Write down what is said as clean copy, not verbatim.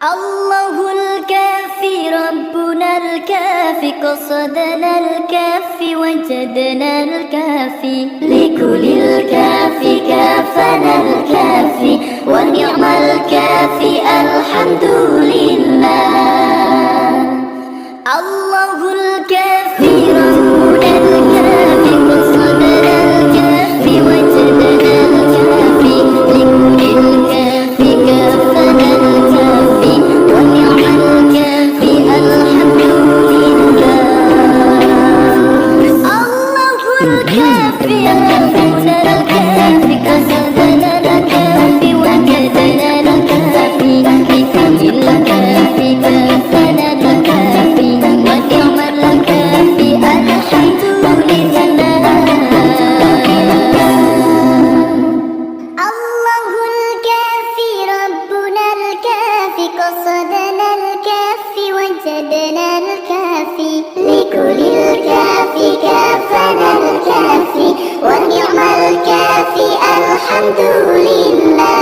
الله الكافي ربنا الكافي قصدنا الكافي وجدنا الكافي لكل الكافي كافنا الكافي ونعم الكافي الحمد لله. الله الكافي ربنا الكافي قصدنا الكافي وجدنا الكافي لكل الكافي كافنا الكافي ونعم الكافي الحمد لله. الله الكافي ربنا الكافي قصدنا الكافي وجدنا الكافي لكل الكافي كافنا الكافي ونعم الكافي الحمد لله. الله الكافي ربنا الكافي قصدنا الكافي وجدنا الكافي لكل الكافي كافنا الكافي ونعم الكافي الحمد لله.